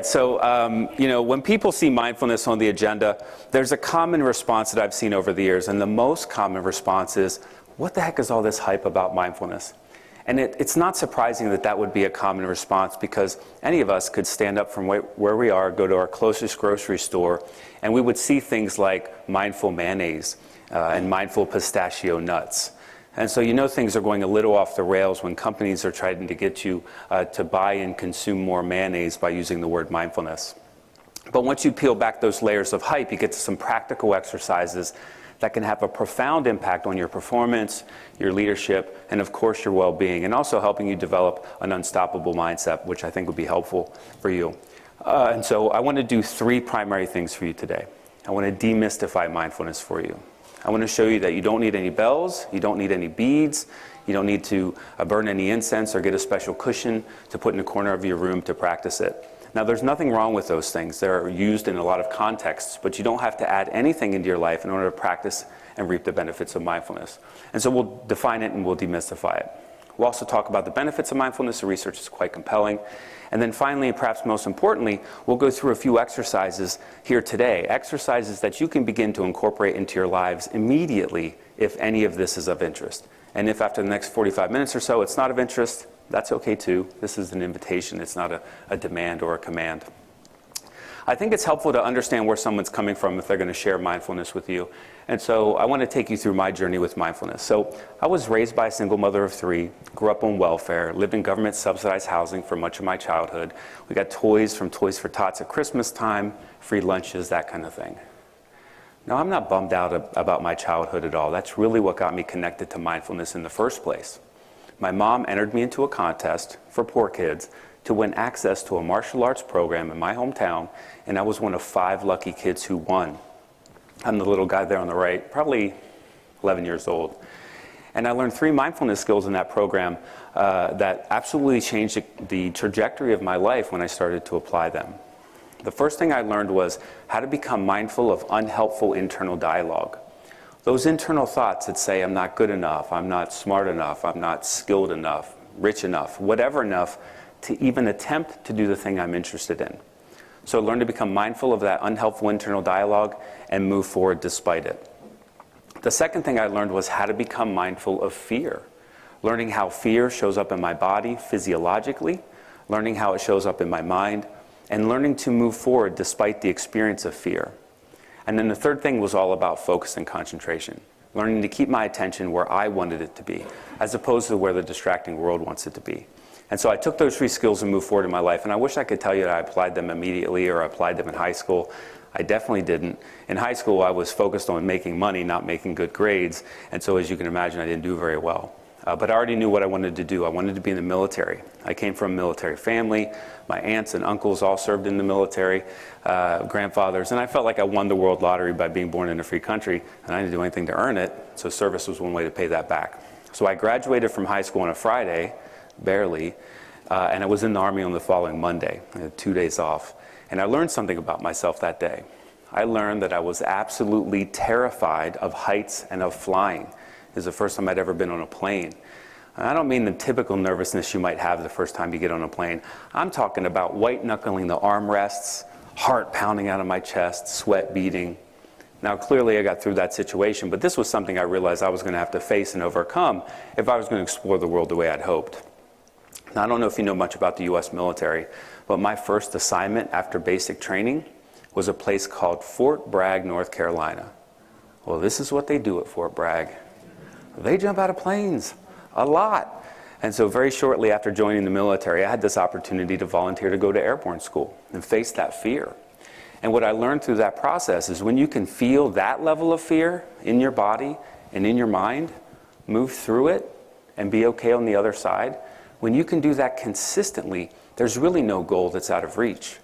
right, so when people see mindfulness on the agenda, there's a common response that I've seen over the years, and the most common response is, what the heck is all this hype about mindfulness? And it's not surprising that that would be a common response, because any of us could stand up from where we are, go to our closest grocery store, and we would see things like mindful mayonnaise and mindful pistachio nuts. And so things are going a little off the rails when companies are trying to get you to buy and consume more mayonnaise by using the word mindfulness. But once you peel back those layers of hype, you get to some practical exercises that can have a profound impact on your performance, your leadership, and of course your well-being, and also helping you develop an unstoppable mindset, which I think would be helpful for you. And so I want to do 3 primary things for you today. I want to demystify mindfulness for you. I want to show you that you don't need any bells, you don't need any beads, you don't need to burn any incense or get a special cushion to put in the corner of your room to practice it. Now, there's nothing wrong with those things. They're used in a lot of contexts, but you don't have to add anything into your life in order to practice and reap the benefits of mindfulness. And so we'll define it and we'll demystify it. We'll also talk about the benefits of mindfulness. The research is quite compelling. And then finally, and perhaps most importantly, we'll go through a few exercises here today, exercises that you can begin to incorporate into your lives immediately if any of this is of interest. And if after the next 45 minutes or so it's not of interest, that's okay too. This is an invitation. It's not a demand or a command. I think it's helpful to understand where someone's coming from if they're going to share mindfulness with you. And so I want to take you through my journey with mindfulness. So I was raised by a single mother of 3, grew up on welfare, lived in government subsidized housing for much of my childhood. We got toys from Toys for Tots at Christmas time, free lunches, that kind of thing. Now, I'm not bummed out about my childhood at all. That's really what got me connected to mindfulness in the first place. My mom entered me into a contest for poor kids to win access to a martial arts program in my hometown, and I was one of 5 lucky kids who won. I'm the little guy there on the right, probably 11 years old. And I learned 3 mindfulness skills in that program that absolutely changed the trajectory of my life when I started to apply them. The first thing I learned was how to become mindful of unhelpful internal dialogue. Those internal thoughts that say, I'm not good enough, I'm not smart enough, I'm not skilled enough, rich enough, whatever enough to even attempt to do the thing I'm interested in. So learn to become mindful of that unhelpful internal dialogue and move forward despite it. The second thing I learned was how to become mindful of fear. Learning how fear shows up in my body physiologically, learning how it shows up in my mind, and learning to move forward despite the experience of fear. And then the third thing was all about focus and concentration, learning to keep my attention where I wanted it to be, as opposed to where the distracting world wants it to be. And so I took those 3 skills and moved forward in my life, and I wish I could tell you that I applied them immediately or I applied them in high school. I definitely didn't. In high school, I was focused on making money, not making good grades, and so as you can imagine, I didn't do very well. But I already knew what I wanted to do. I wanted to be in the military. I came from a military family. My aunts and uncles all served in the military, grandfathers, and I felt like I won the world lottery by being born in a free country, and I didn't do anything to earn it, so service was one way to pay that back. So I graduated from high school on a Friday, barely, and I was in the Army on the following Monday. I had 2 days off, and I learned something about myself that day. I learned that I was absolutely terrified of heights and of flying. It was the first time I'd ever been on a plane. And I don't mean the typical nervousness you might have the first time you get on a plane. I'm talking about white-knuckling the armrests, heart pounding out of my chest, sweat beading. Now, clearly I got through that situation, but this was something I realized I was going to have to face and overcome if I was going to explore the world the way I'd hoped. Now, I don't know if you know much about the U.S. military, but my first assignment after basic training was a place called Fort Bragg, North Carolina. Well, this is what they do at Fort Bragg. They jump out of planes a lot. And so very shortly after joining the military, I had this opportunity to volunteer to go to airborne school and face that fear. And what I learned through that process is when you can feel that level of fear in your body and in your mind, move through it and be okay on the other side, when you can do that consistently, there's really no goal that's out of reach.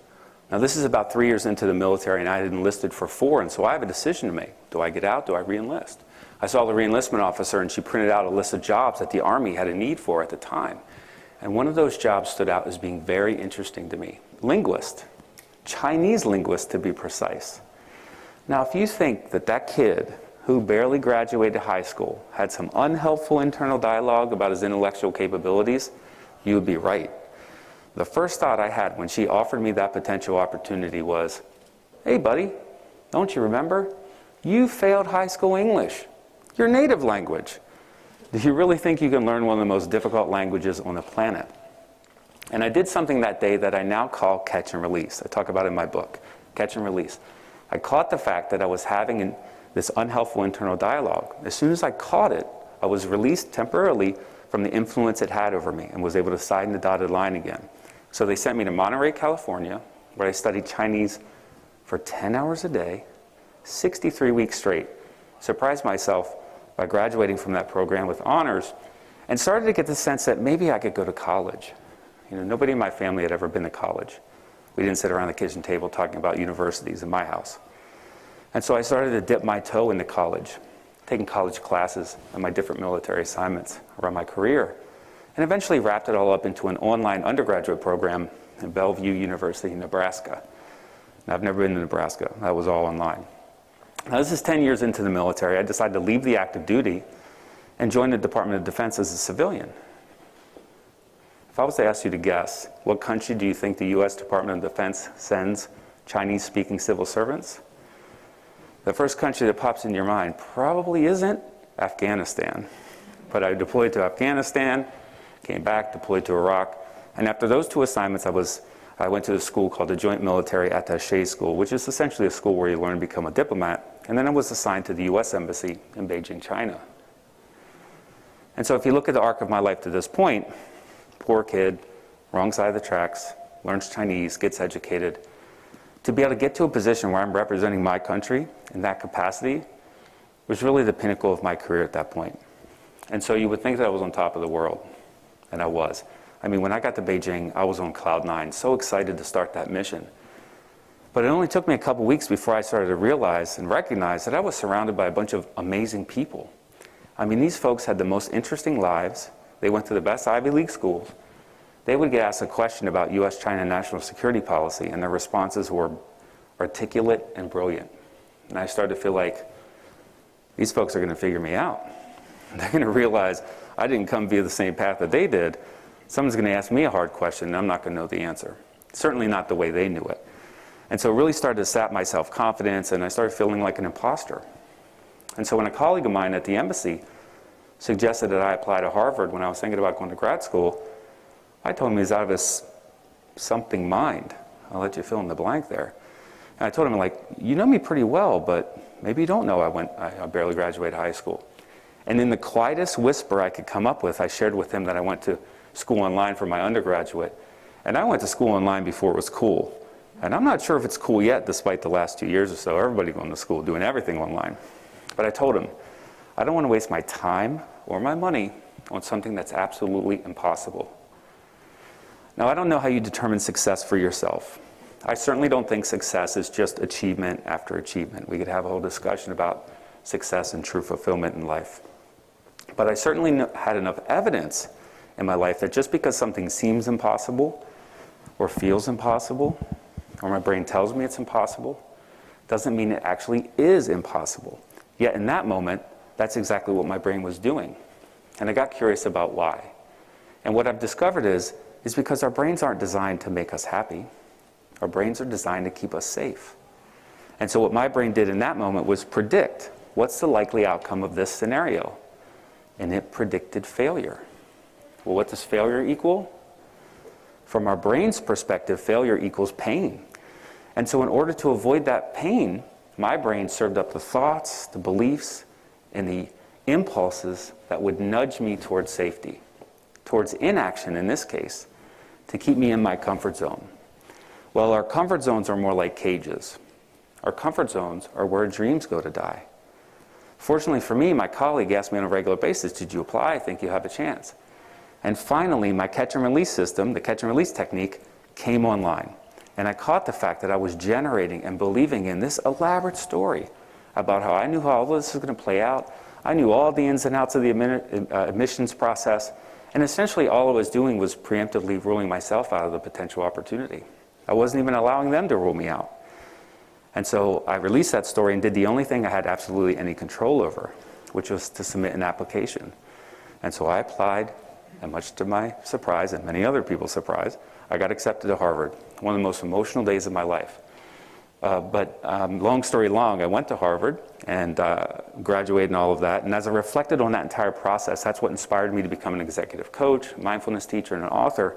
Now, this is about 3 years into the military, and I had enlisted for 4, and so I have a decision to make. Do I get out? Do I re-enlist? I saw the re-enlistment officer, and she printed out a list of jobs that the Army had a need for at the time. And one of those jobs stood out as being very interesting to me. Linguist. Chinese linguist, to be precise. Now, if you think that that kid who barely graduated high school had some unhelpful internal dialogue about his intellectual capabilities, you would be right. the first thought I had when she offered me that potential opportunity was, hey buddy, don't you remember? You failed high school English, your native language. Do you really think you can learn one of the most difficult languages on the planet? And I did something that day that I now call catch and release. I talk about it in my book, Catch and Release. I caught the fact that I was having this unhelpful internal dialogue. As soon as I caught it, I was released temporarily from the influence it had over me and was able to sign the dotted line again. So they sent me to Monterey, California, where I studied Chinese for 10 hours a day, 63 weeks straight. Surprised myself by graduating from that program with honors and started to get the sense that maybe I could go to college. You know, nobody in my family had ever been to college. We didn't sit around the kitchen table talking about universities in my house. And so I started to dip my toe into college, taking college classes and my different military assignments around my career, and eventually wrapped it all up into an online undergraduate program in Bellevue University, Nebraska. Now, I've never been to Nebraska. That was all online. Now, this is 10 years into the military. I decided to leave the active duty and join the Department of Defense as a civilian. If I was to ask you to guess, what country do you think the U.S. Department of Defense sends Chinese-speaking civil servants? The first country that pops in your mind probably isn't Afghanistan. But I deployed to Afghanistan, came back, deployed to Iraq, and after those two assignments, I went to a school called the Joint Military Attaché School, which is essentially a school where you learn to become a diplomat, and then I was assigned to the U.S. Embassy in Beijing, China. And so if you look at the arc of my life to this point, poor kid, wrong side of the tracks, learns Chinese, gets educated, to be able to get to a position where I'm representing my country in that capacity was really the pinnacle of my career at that point. And so you would think that I was on top of the world, and I was. I mean, when I got to Beijing, I was on cloud nine, so excited to start that mission. But it only took me a couple weeks before I started to realize and recognize that I was surrounded by a bunch of amazing people. I mean, these folks had the most interesting lives. They went to the best Ivy League schools. They would get asked a question about U.S.-China national security policy, and their responses were articulate and brilliant. And I started to feel like these folks are going to figure me out. They're going to realize I didn't come via the same path that they did. Someone's going to ask me a hard question, and I'm not going to know the answer. Certainly not the way they knew it. And so it really started to sap my self-confidence, and I started feeling like an imposter. And so when a colleague of mine at the embassy suggested that I apply to Harvard when I was thinking about going to grad school, I told him he was out of his something mind. I'll let you fill in the blank there. And I told him, like, you know me pretty well, but maybe you don't know I barely graduated high school. And in the quietest whisper I could come up with, I shared with him that I went to school online for my undergraduate. And I went to school online before it was cool. And I'm not sure if it's cool yet, despite the last 2 years or so. Everybody going to school, doing everything online. But I told him, I don't want to waste my time or my money on something that's absolutely impossible. Now, I don't know how you determine success for yourself. I certainly don't think success is just achievement after achievement. We could have a whole discussion about success and true fulfillment in life. But I certainly had enough evidence in my life that just because something seems impossible or feels impossible, or my brain tells me it's impossible, doesn't mean it actually is impossible. Yet in that moment, that's exactly what my brain was doing. And I got curious about why. And what I've discovered is because our brains aren't designed to make us happy. Our brains are designed to keep us safe. And so what my brain did in that moment was predict what's the likely outcome of this scenario. And it predicted failure. Well, what does failure equal? From our brain's perspective, failure equals pain. And so in order to avoid that pain, my brain served up the thoughts, the beliefs, and the impulses that would nudge me towards safety, towards inaction in this case, to keep me in my comfort zone. Well, our comfort zones are more like cages. Our comfort zones are where dreams go to die. Fortunately for me, my colleague asked me on a regular basis, did you apply? I think you have a chance. And finally, my catch and release system, the catch and release technique, came online. And I caught the fact that I was generating and believing in this elaborate story about how I knew how all this was going to play out. I knew all the ins and outs of the admissions process. And essentially all I was doing was preemptively ruling myself out of the potential opportunity. I wasn't even allowing them to rule me out. And so I released that story and did the only thing I had absolutely any control over, which was to submit an application. And so I applied, and much to my surprise and many other people's surprise, I got accepted to Harvard. One of the most emotional days of my life. But long story long, I went to Harvard and graduated and all of that. And as I reflected on that entire process, that's what inspired me to become an executive coach, mindfulness teacher, and an author.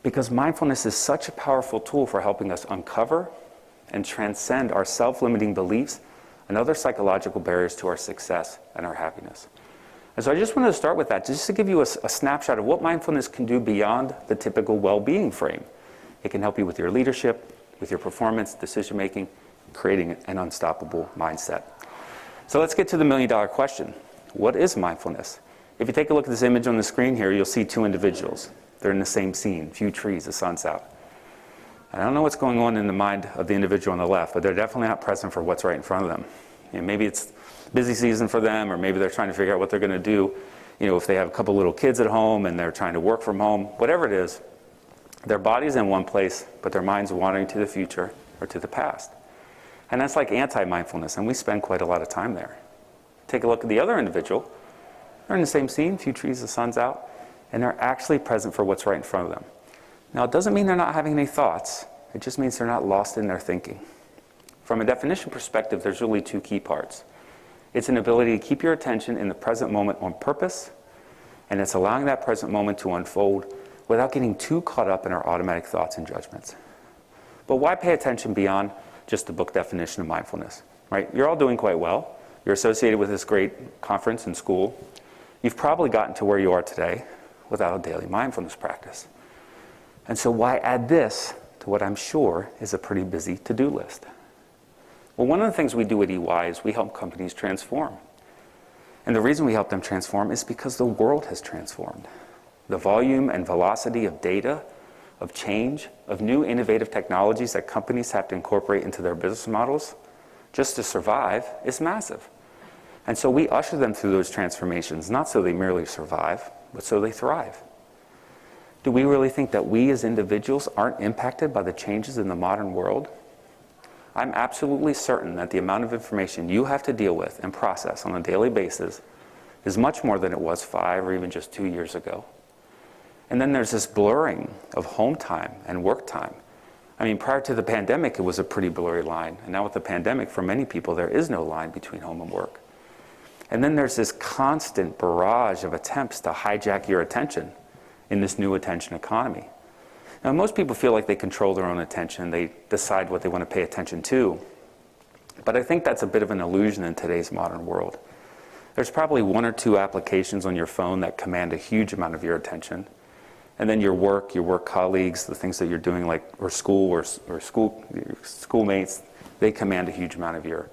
Because mindfulness is such a powerful tool for helping us uncover and transcend our self-limiting beliefs and other psychological barriers to our success and our happiness. And so I just wanted to start with that, just to give you a snapshot of what mindfulness can do beyond the typical well-being frame. It can help you with your leadership, with your performance, decision-making, creating an unstoppable mindset. So let's get to the million-dollar question. What is mindfulness? If you take a look at this image on the screen here, you'll see two individuals. They're in the same scene, few trees, the sun's out. And I don't know what's going on in the mind of the individual on the left, but they're definitely not present for what's right in front of them. Maybe it's busy season for them, or maybe they're trying to figure out what they're going to do. If they have a couple little kids at home and they're trying to work from home, whatever it is, their body's in one place, but their mind's wandering to the future or to the past. And that's like anti-mindfulness, and we spend quite a lot of time there. Take a look at the other individual. They're in the same scene, few trees, the sun's out, and they're actually present for what's right in front of them. Now, it doesn't mean they're not having any thoughts. It just means they're not lost in their thinking. From a definition perspective, there's really two key parts. It's an ability to keep your attention in the present moment on purpose, and it's allowing that present moment to unfold without getting too caught up in our automatic thoughts and judgments. But why pay attention beyond just the book definition of mindfulness, right? You're all doing quite well. You're associated with this great conference in school. You've probably gotten to where you are today without a daily mindfulness practice. And so why add this to what I'm sure is a pretty busy to-do list? Well, one of the things we do at EY is we help companies transform. And the reason we help them transform is because the world has transformed. The volume and velocity of data, of change, of new innovative technologies that companies have to incorporate into their business models just to survive is massive. And so we usher them through those transformations, not so they merely survive, but so they thrive. Do we really think that we as individuals aren't impacted by the changes in the modern world? I'm absolutely certain that the amount of information you have to deal with and process on a daily basis is much more than it was 5 or even just 2 years ago. And then there's this blurring of home time and work time. I mean, prior to the pandemic, it was a pretty blurry line. And now with the pandemic, for many people, there is no line between home and work. And then there's this constant barrage of attempts to hijack your attention in this new attention economy. Now, most people feel like they control their own attention. They decide what they want to pay attention to. But I think that's a bit of an illusion in today's modern world. There's probably 1 or 2 applications on your phone that command a huge amount of your attention. And then your work colleagues, the things that you're doing, like or schoolmates, they command a huge amount of your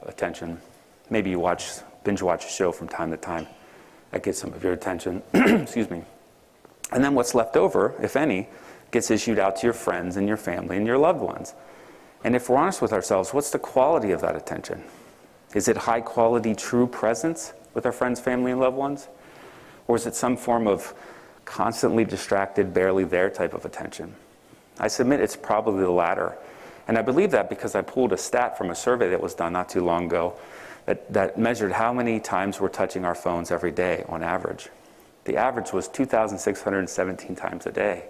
attention. Maybe you binge watch a show from time to time that gets some of your attention. Excuse me. And then what's left over, if any, gets issued out to your friends and your family and your loved ones. And if we're honest with ourselves, what's the quality of that attention? Is it high quality, true presence with our friends, family, and loved ones? Or is it some form of constantly distracted, barely there type of attention? I submit it's probably the latter. And I believe that because I pulled a stat from a survey that was done not too long ago that measured how many times we're touching our phones every day on average. The average was 2,617 times a day.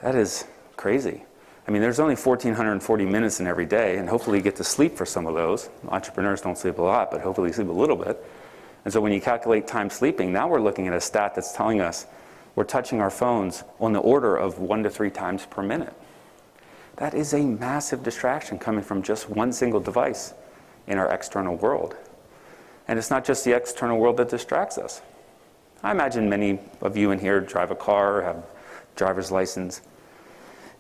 That is crazy. I mean, there's only 1,440 minutes in every day, and hopefully you get to sleep for some of those. Entrepreneurs don't sleep a lot, but hopefully you sleep a little bit. And so when you calculate time sleeping, now we're looking at a stat that's telling us we're touching our phones on the order of 1 to 3 times per minute. That is a massive distraction coming from just one single device in our external world. And it's not just the external world that distracts us. I imagine many of you in here drive a car or have a driver's license.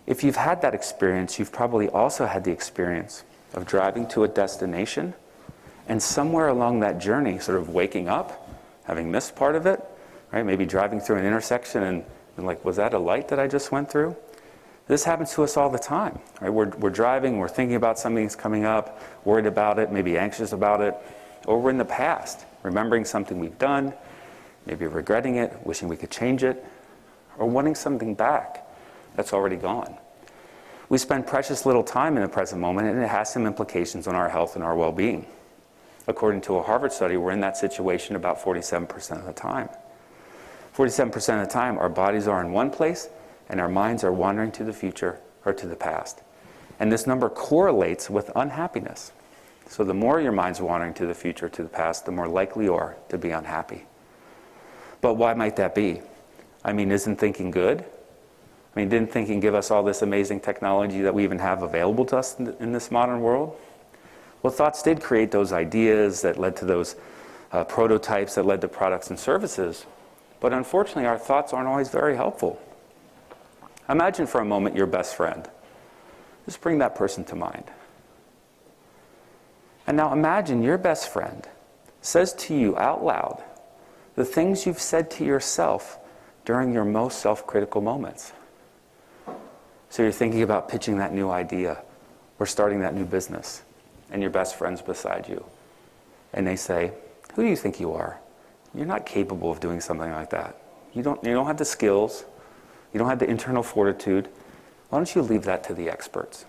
If you've had that experience, you've probably also had the experience of driving to a destination and somewhere along that journey sort of waking up, having missed part of it, right? Maybe driving through an intersection and like, was that a light that I just went through? This happens to us all the time, right? We're driving, we're thinking about something that's coming up, worried about it, maybe anxious about it, or we're in the past, remembering something we've done, maybe regretting it, wishing we could change it, or wanting something back that's already gone. We spend precious little time in the present moment, and it has some implications on our health and our well-being. According to a Harvard study, we're in that situation about 47% of the time. 47% of the time, our bodies are in one place and our minds are wandering to the future or to the past. And this number correlates with unhappiness. So the more your mind's wandering to the future or to the past, the more likely you are to be unhappy. But why might that be? I mean, isn't thinking good? I mean, didn't thinking give us all this amazing technology that we even have available to us in this modern world? Well, thoughts did create those ideas that led to those prototypes that led to products and services. But unfortunately, our thoughts aren't always very helpful. Imagine for a moment your best friend. Just bring that person to mind. And now imagine your best friend says to you out loud the things you've said to yourself during your most self-critical moments. So you're thinking about pitching that new idea or starting that new business, and your best friend's beside you. And they say, "Who do you think you are? You're not capable of doing something like that. You don't have the skills. You don't have the internal fortitude. Why don't you leave that to the experts?"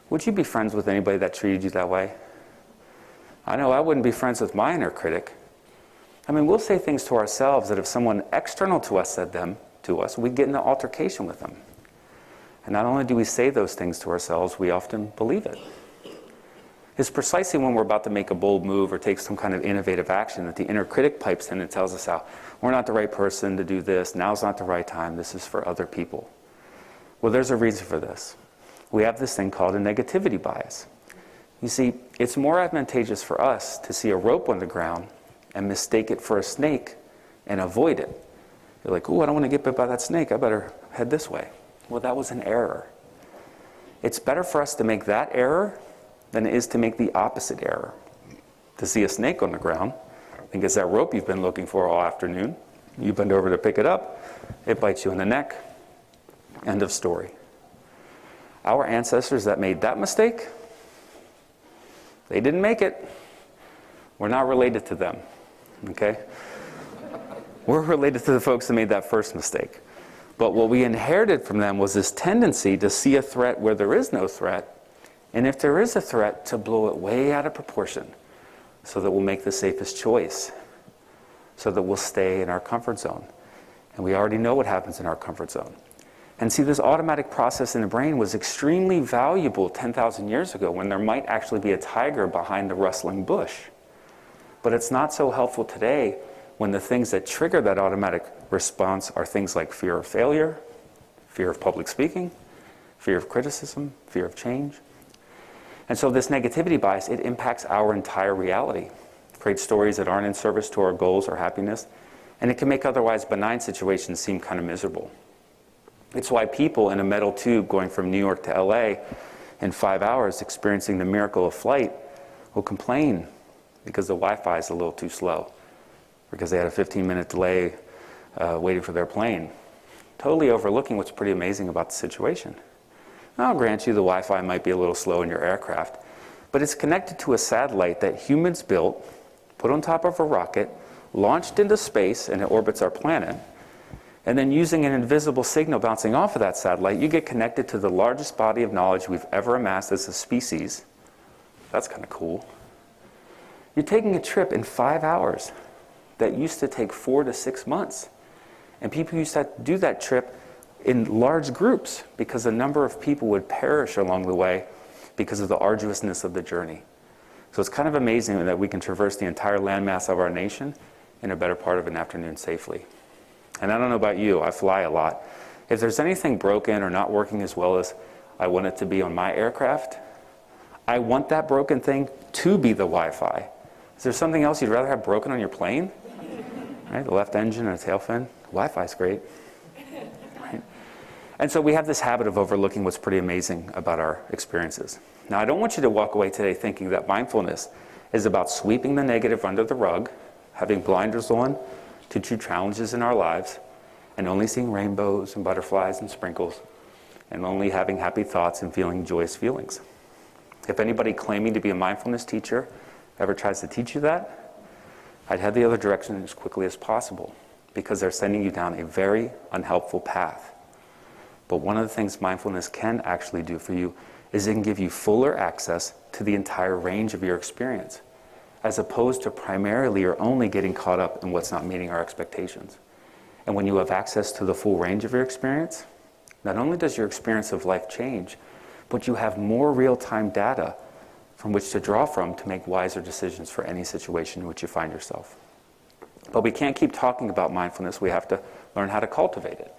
Would you be friends with anybody that treated you that way? I know I wouldn't be friends with my inner critic. I mean, we'll say things to ourselves that if someone external to us said them to us, we'd get in an altercation with them. And not only do we say those things to ourselves, we often believe it. It's precisely when we're about to make a bold move or take some kind of innovative action that the inner critic pipes in and tells us how we're not the right person to do this, now's not the right time, this is for other people. Well, there's a reason for this. We have this thing called a negativity bias. You see, it's more advantageous for us to see a rope on the ground and mistake it for a snake and avoid it. You're like, "Ooh, I don't want to get bit by that snake, I better head this way." Well, that was an error. It's better for us to make that error than it is to make the opposite error. To see a snake on the ground, think it's that rope you've been looking for all afternoon. You bend over to pick it up, it bites you in the neck. End of story. Our ancestors that made that mistake, they didn't make it. We're not related to them, okay? We're related to the folks that made that first mistake. But what we inherited from them was this tendency to see a threat where there is no threat, and if there is a threat, to blow it way out of proportion so that we'll make the safest choice, so that we'll stay in our comfort zone. And we already know what happens in our comfort zone. And see, this automatic process in the brain was extremely valuable 10,000 years ago when there might actually be a tiger behind the rustling bush. But it's not so helpful today when the things that trigger that automatic response are things like fear of failure, fear of public speaking, fear of criticism, fear of change. And so this negativity bias, it impacts our entire reality. It creates stories that aren't in service to our goals or happiness, and it can make otherwise benign situations seem kind of miserable. It's why people in a metal tube going from New York to LA in 5 hours experiencing the miracle of flight will complain because the Wi-Fi is a little too slow, because they had a 15-minute delay waiting for their plane, totally overlooking what's pretty amazing about the situation. I'll grant you the Wi-Fi might be a little slow in your aircraft, but it's connected to a satellite that humans built, put on top of a rocket, launched into space, and it orbits our planet. And then using an invisible signal bouncing off of that satellite, you get connected to the largest body of knowledge we've ever amassed as a species. That's kind of cool. You're taking a trip in 5 hours that used to take 4 to 6 months. And people used to do that trip in large groups because a number of people would perish along the way because of the arduousness of the journey. So it's kind of amazing that we can traverse the entire landmass of our nation in a better part of an afternoon safely. And I don't know about you, I fly a lot. If there's anything broken or not working as well as I want it to be on my aircraft, I want that broken thing to be the Wi-Fi. Is there something else you'd rather have broken on your plane? Right, the left engine and a tail fin. Wi-Fi's great. Right? And so we have this habit of overlooking what's pretty amazing about our experiences. Now, I don't want you to walk away today thinking that mindfulness is about sweeping the negative under the rug, having blinders on to true challenges in our lives, and only seeing rainbows and butterflies and sprinkles, and only having happy thoughts and feeling joyous feelings. If anybody claiming to be a mindfulness teacher ever tries to teach you that, I'd head the other direction as quickly as possible, because they're sending you down a very unhelpful path. But one of the things mindfulness can actually do for you is it can give you fuller access to the entire range of your experience. as opposed to primarily or only getting caught up in what's not meeting our expectations. And when you have access to the full range of your experience, not only does your experience of life change, but you have more real-time data from which to draw from to make wiser decisions for any situation in which you find yourself. But we can't keep talking about mindfulness. We have to learn how to cultivate it.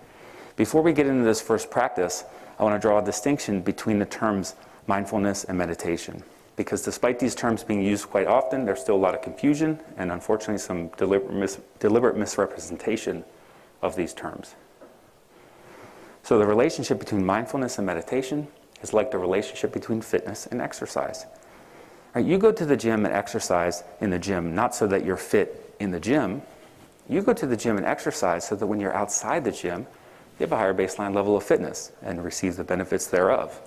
Before we get into this first practice, I want to draw a distinction between the terms mindfulness and meditation. Because despite these terms being used quite often, there's still a lot of confusion and unfortunately some deliberate misrepresentation of these terms. So the relationship between mindfulness and meditation is like the relationship between fitness and exercise. Right, you go to the gym and exercise in the gym, not so that you're fit in the gym. You go to the gym and exercise so that when you're outside the gym, you have a higher baseline level of fitness and receive the benefits thereof.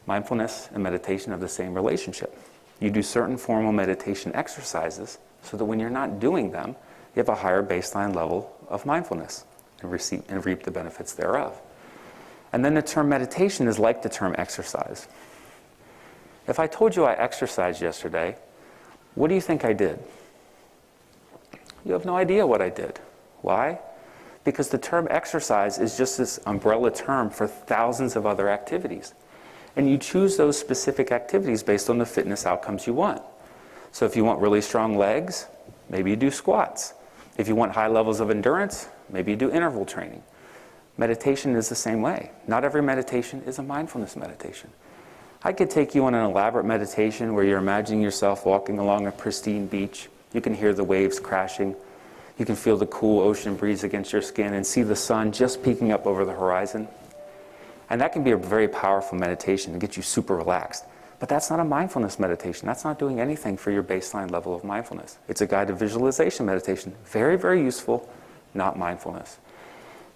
Mindfulness and meditation have the same relationship. You do certain formal meditation exercises so that when you're not doing them, you have a higher baseline level of mindfulness and reap the benefits thereof. And then the term meditation is like the term exercise. If I told you I exercised yesterday, what do you think I did? You have no idea what I did. Why? Because the term exercise is just this umbrella term for thousands of other activities. And you choose those specific activities based on the fitness outcomes you want. So if you want really strong legs, maybe you do squats. If you want high levels of endurance, maybe you do interval training. Meditation is the same way. Not every meditation is a mindfulness meditation. I could take you on an elaborate meditation where you're imagining yourself walking along a pristine beach. You can hear the waves crashing. You can feel the cool ocean breeze against your skin and see the sun just peeking up over the horizon. And that can be a very powerful meditation to get you super relaxed. But that's not a mindfulness meditation. That's not doing anything for your baseline level of mindfulness. It's a guided visualization meditation. Very, very useful, not mindfulness.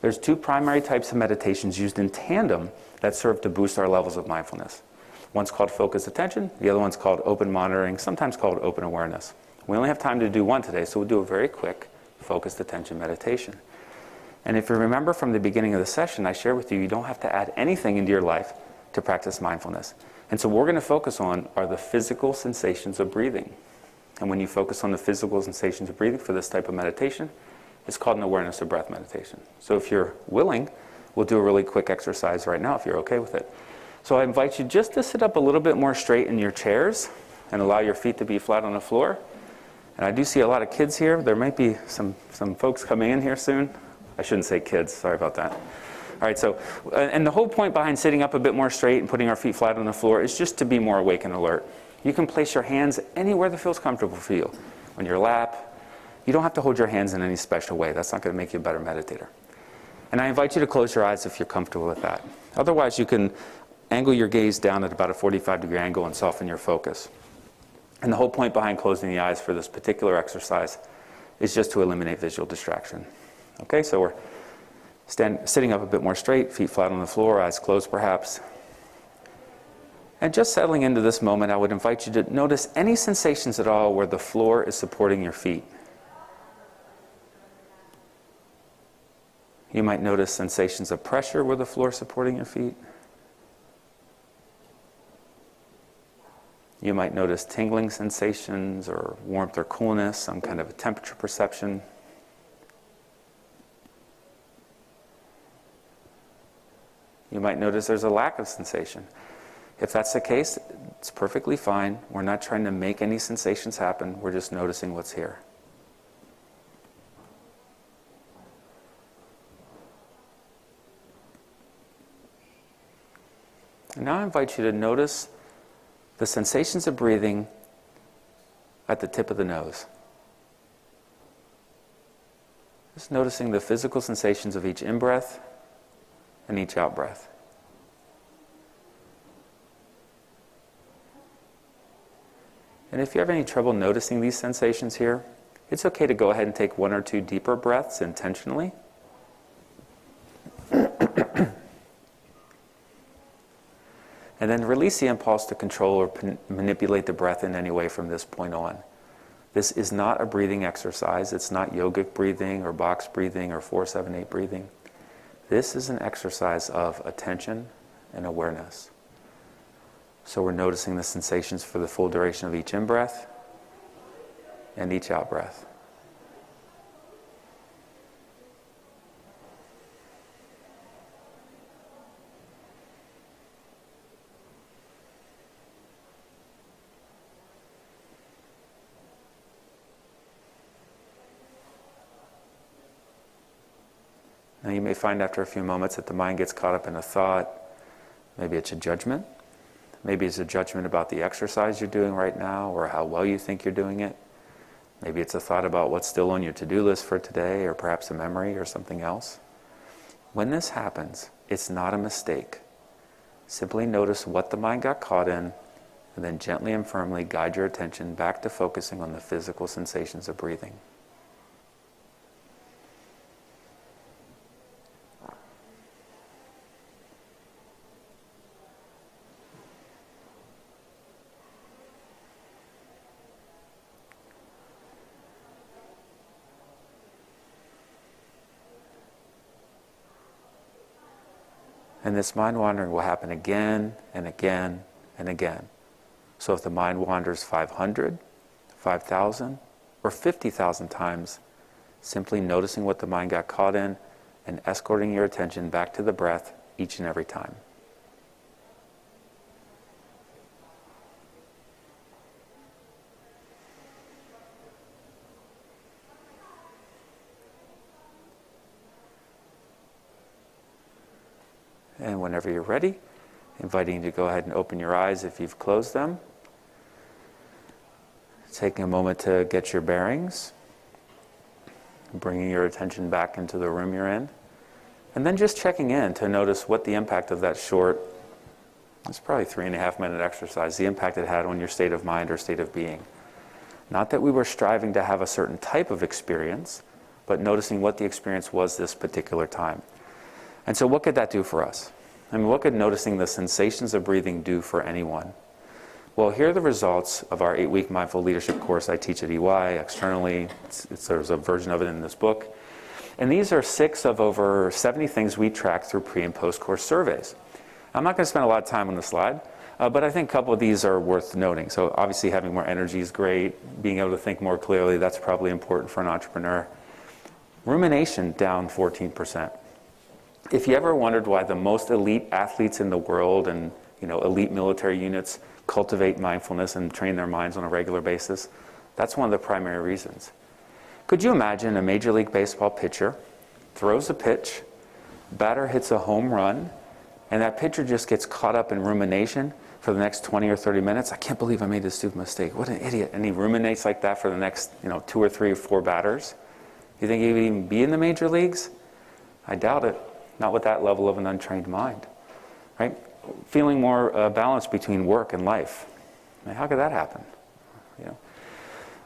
There's two primary types of meditations used in tandem that serve to boost our levels of mindfulness. One's called focused attention. The other one's called open monitoring, sometimes called open awareness. We only have time to do one today, so we'll do a very quick focused attention meditation. And if you remember from the beginning of the session, I shared with you, you don't have to add anything into your life to practice mindfulness. And so what we're going to focus on are the physical sensations of breathing. And when you focus on the physical sensations of breathing for this type of meditation, it's called an awareness of breath meditation. So if you're willing, we'll do a really quick exercise right now if you're okay with it. So I invite you just to sit up a little bit more straight in your chairs and allow your feet to be flat on the floor. And I do see a lot of kids here. There might be some folks coming in here soon. I shouldn't say kids, sorry about that. All right, so, and the whole point behind sitting up a bit more straight and putting our feet flat on the floor is just to be more awake and alert. You can place your hands anywhere that feels comfortable for you. On your lap. You don't have to hold your hands in any special way. That's not going to make you a better meditator. And I invite you to close your eyes if you're comfortable with that. Otherwise, you can angle your gaze down at about a 45-degree angle and soften your focus. And the whole point behind closing the eyes for this particular exercise is just to eliminate visual distraction. Okay, so we're sitting up a bit more straight, feet flat on the floor, eyes closed perhaps. And just settling into this moment, I would invite you to notice any sensations at all where the floor is supporting your feet. You might notice sensations of pressure where the floor is supporting your feet. You might notice tingling sensations or warmth or coolness, some kind of a temperature perception. You might notice there's a lack of sensation. If that's the case, it's perfectly fine. We're not trying to make any sensations happen. We're just noticing what's here. And now I invite you to notice the sensations of breathing at the tip of the nose. Just noticing the physical sensations of each in-breath and each out-breath. And if you have any trouble noticing these sensations here, it's okay to go ahead and take one or two deeper breaths intentionally. And then release the impulse to control or manipulate the breath in any way from this point on. This is not a breathing exercise. It's not yogic breathing or box breathing or 4-7-8 breathing. This is an exercise of attention and awareness. So we're noticing the sensations for the full duration of each in-breath and each out breath. Now you may find after a few moments that the mind gets caught up in a thought. Maybe it's a judgment. Maybe it's a judgment about the exercise you're doing right now or how well you think you're doing it. Maybe it's a thought about what's still on your to-do list for today, or perhaps a memory or something else. When this happens, it's not a mistake. Simply notice what the mind got caught in, and then gently and firmly guide your attention back to focusing on the physical sensations of breathing. And this mind wandering will happen again and again and again. So if the mind wanders 500, 5,000, or 50,000 times, simply noticing what the mind got caught in and escorting your attention back to the breath each and every time. And whenever you're ready, inviting you to go ahead and open your eyes if you've closed them. Taking a moment to get your bearings, bringing your attention back into the room you're in, and then just checking in to notice what the impact of that short, it's probably 3.5-minute exercise, the impact it had on your state of mind or state of being. Not that we were striving to have a certain type of experience, but noticing what the experience was this particular time. And so what could that do for us? I mean, what could noticing the sensations of breathing do for anyone? Well, here are the results of our 8-week mindful leadership course I teach at EY externally. There's a version of it in this book. And these are 6 of over 70 things we track through pre- and post-course surveys. I'm not going to spend a lot of time on the slide, but I think a couple of these are worth noting. So obviously having more energy is great. Being able to think more clearly, that's probably important for an entrepreneur. Rumination down 14%. If you ever wondered why the most elite athletes in the world and elite military units cultivate mindfulness and train their minds on a regular basis, that's one of the primary reasons. Could you imagine a Major League Baseball pitcher throws a pitch, batter hits a home run, and that pitcher just gets caught up in rumination for the next 20 or 30 minutes? I can't believe I made this stupid mistake. What an idiot. And he ruminates like that for the next 2 or 3 or 4 batters. You think he would even be in the major leagues? I doubt it. Not with that level of an untrained mind, right? Feeling more balance between work and life. I mean, how could that happen?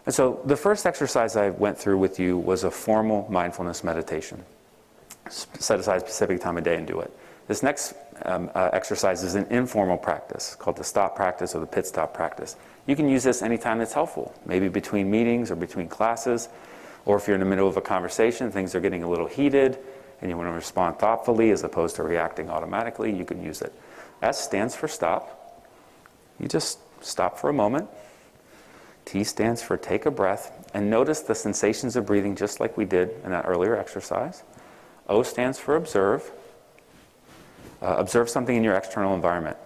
And so the first exercise I went through with you was a formal mindfulness meditation. Set aside a specific time of day and do it. This next exercise is an informal practice called the stop practice or the pit stop practice. You can use this anytime that's helpful, maybe between meetings or between classes, or if you're in the middle of a conversation, things are getting a little heated, and you want to respond thoughtfully as opposed to reacting automatically, you can use it. S stands for stop. You just stop for a moment. T stands for take a breath and notice the sensations of breathing just like we did in that earlier exercise. O stands for observe. Observe something in your external environment.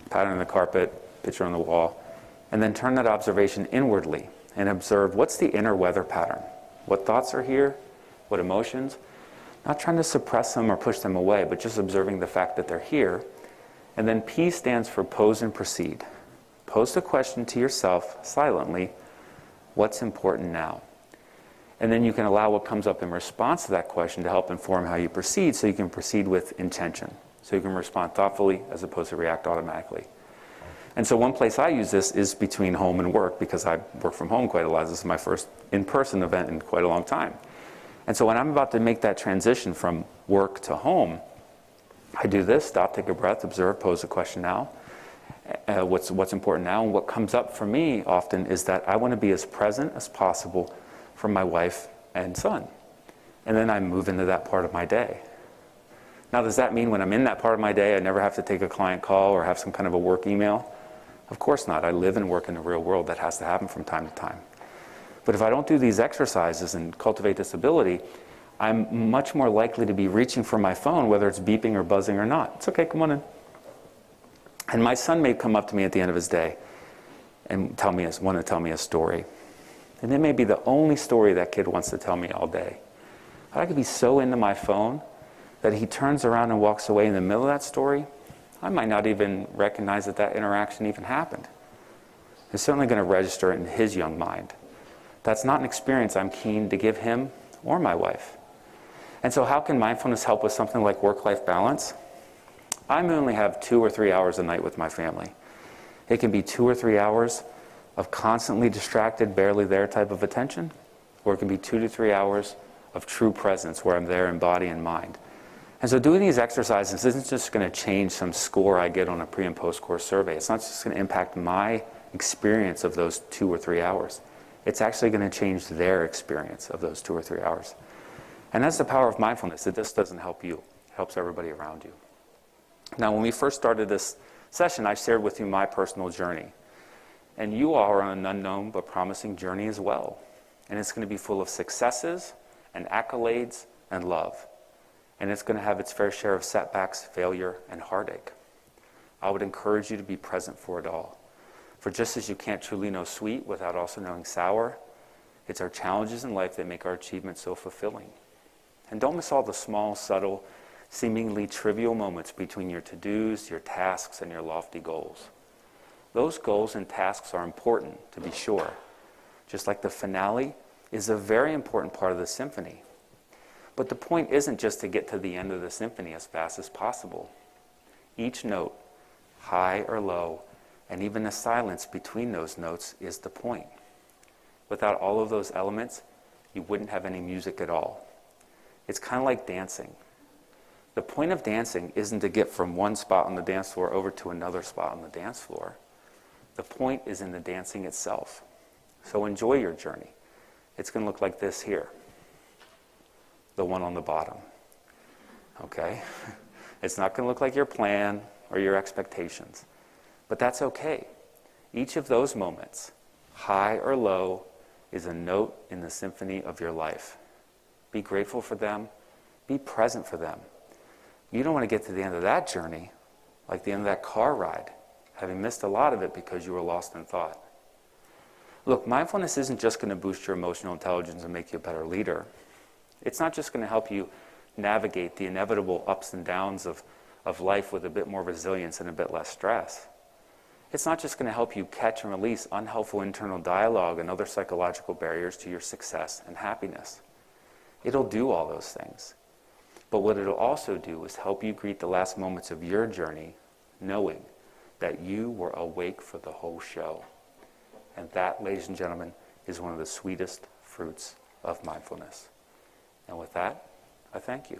Pattern on the carpet, picture on the wall. And then turn that observation inwardly and observe what's the inner weather pattern. What thoughts are here? What emotions? Not trying to suppress them or push them away, but just observing the fact that they're here. And then P stands for pose and proceed. Pose a question to yourself silently, what's important now? And then you can allow what comes up in response to that question to help inform how you proceed, so you can proceed with intention. So you can respond thoughtfully as opposed to react automatically. And so one place I use this is between home and work, because I work from home quite a lot. This is my first in-person event in quite a long time. And so when I'm about to make that transition from work to home, I do this, stop, take a breath, observe, pose a question now. What's important now? And what comes up for me often is that I want to be as present as possible for my wife and son. And then I move into that part of my day. Now, does that mean when I'm in that part of my day, I never have to take a client call or have some kind of a work email? Of course not. I live and work in the real world. That has to happen from time to time. But if I don't do these exercises and cultivate this ability, I'm much more likely to be reaching for my phone, whether it's beeping or buzzing or not. It's okay, come on in. And my son may come up to me at the end of his day and want to tell me a story. And it may be the only story that kid wants to tell me all day. But I could be so into my phone that he turns around and walks away in the middle of that story. I might not even recognize that that interaction even happened. It's certainly going to register in his young mind. That's not an experience I'm keen to give him or my wife. And so how can mindfulness help with something like work-life balance? I only have 2 or 3 hours a night with my family. It can be 2 or 3 hours of constantly distracted, barely there type of attention, or it can be 2 to 3 hours of true presence where I'm there in body and mind. And so doing these exercises isn't just going to change some score I get on a pre- and post-course survey. It's not just going to impact my experience of those 2 or 3 hours. It's actually going to change their experience of those 2 or 3 hours. And that's the power of mindfulness. It just doesn't help you. It helps everybody around you. Now, when we first started this session, I shared with you my personal journey. And you all are on an unknown but promising journey as well. And it's going to be full of successes and accolades and love. And it's going to have its fair share of setbacks, failure, and heartache. I would encourage you to be present for it all. For just as you can't truly know sweet without also knowing sour, it's our challenges in life that make our achievements so fulfilling. And don't miss all the small, subtle, seemingly trivial moments between your to-dos, your tasks, and your lofty goals. Those goals and tasks are important, to be sure. Just like the finale is a very important part of the symphony. But the point isn't just to get to the end of the symphony as fast as possible. Each note, high or low, and even the silence between those notes is the point. Without all of those elements, you wouldn't have any music at all. It's kind of like dancing. The point of dancing isn't to get from one spot on the dance floor over to another spot on the dance floor. The point is in the dancing itself. So enjoy your journey. It's going to look like this here. The one on the bottom. Okay? It's not going to look like your plan or your expectations. But that's okay. Each of those moments, high or low, is a note in the symphony of your life. Be grateful for them. Be present for them. You don't want to get to the end of that journey, like the end of that car ride, having missed a lot of it because you were lost in thought. Look, mindfulness isn't just going to boost your emotional intelligence and make you a better leader. It's not just going to help you navigate the inevitable ups and downs of life with a bit more resilience and a bit less stress. It's not just going to help you catch and release unhelpful internal dialogue and other psychological barriers to your success and happiness. It'll do all those things. But what it'll also do is help you greet the last moments of your journey knowing that you were awake for the whole show. And that, ladies and gentlemen, is one of the sweetest fruits of mindfulness. And with that, I thank you.